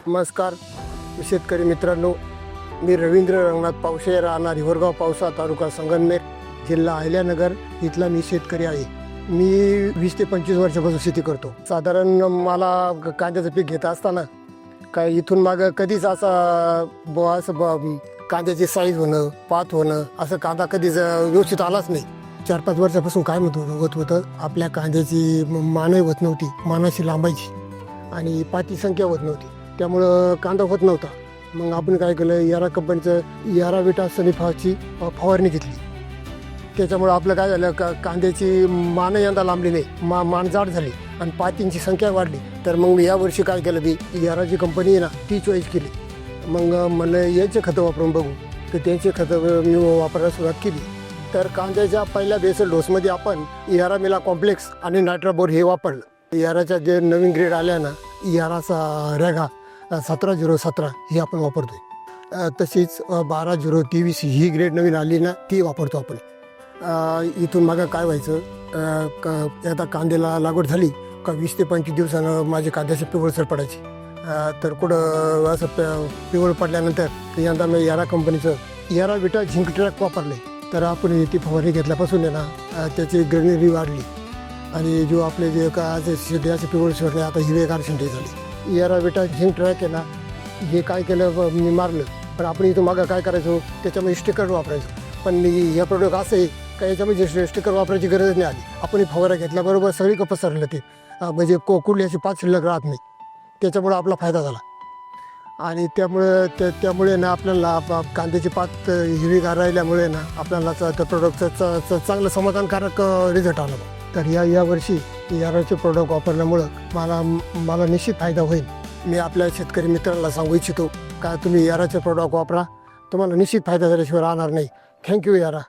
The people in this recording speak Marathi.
नमस्कार शेतकरी मित्रांनो, मी रवींद्र रंगनाथ पावशे, राहणार हिवरगाव पावसा, तालुका संगमनेर, जिल्हा अहिल्यानगर इथला मी शेतकरी आहे. मी 20 ते 25 वर्षापासून शेती करतो. साधारण मला कांद्याचं पीक घेत असताना काय इथून मागं कधीच कांद्याची साईज होणं, पात होणं, असं कांदा कधीच व्यवस्थित आलाच नाही. 4-5 वर्षापासून काय होत होतं, आपल्या कांद्याची मानही होत नव्हती, मानाशी लांबायची आणि पाती संख्या होत नव्हती, त्यामुळं कांदा होत नव्हता. मग आपण काय केलं, यारा कंपनीचं याराविटा सनिफाची फवारणी घेतली. त्याच्यामुळं आपलं काय झालं, कांद्याची मान यंदा लांबली नाही, मान जाड झाली आणि पातींची संख्या वाढली. तर मग यावर्षी काय केलं, ती याराची कंपनी आहे ना, ती चॉईस केली. मग म्हणलं याचे खतं वापरून बघू, तर त्याचे खतं मी वापरायला सुरुवात केली. तर कांद्याच्या पहिल्या बेसल डोसमध्ये आपण यारा मिला कॉम्प्लेक्स आणि नायट्राबोर हे वापरलं. याराच्या जे नवीन ग्रेड आल्या ना, याराचा रेगा 17-0-17 ही आपण वापरतो. तशीच 12-0-23 ही ग्रेड नवीन आली ना, ती वापरतो आपण. इथून मागं काय व्हायचं, आता कांद्याला लागवड झाली का 20 ते 25 दिवसानं माझे कांद्याचे पिवळसर पडायचे. तर कुठं असं पिवळ पडल्यानंतर यंदा मी यारा कंपनीचं यारा विटा झिंक ट्रॅक वापरले. तर आपण ती फवारणी घेतल्यापासून आहे ना, त्याची ग्रेनरी वाढली आणि जो आपले जे शेंडे असे पिवळ सोडले, आता हिरवेगार शेंडे झाले. यारा विटा झिंक ट्रॅक आहे ना, हे काय केलं, मी मारलं. पण आपण इथं मागं काय करायचो, त्याच्यामध्ये स्टिकर वापरायचो. पण हे प्रोडक्ट असं आहे का, याच्यामध्ये स्टिकर वापरायची गरज नाही आली. आपण फवारा घेतल्याबरोबर सगळी पसरलं ते, म्हणजे कुठली अशी पाच शिल्लक राहत नाही. त्याच्यामुळं आपला फायदा झाला आणि त्यामुळे ना आपल्याला कांद्याची पात हिरवीगार राहिल्यामुळे ना आपल्याला त्या प्रोडक्टचं चांगलं समाधानकारक रिझल्ट आला. तर या वर्षी याराचे प्रोडक्ट वापरल्यामुळं मला निश्चित फायदा होईल. मी आपल्या शेतकरी मित्रांना सांगू इच्छितो का, तुम्ही याराचे प्रोडक्ट वापरा, तुम्हाला निश्चित फायदा झाल्याशिवाय राहणार नाही. थँक्यू यारा.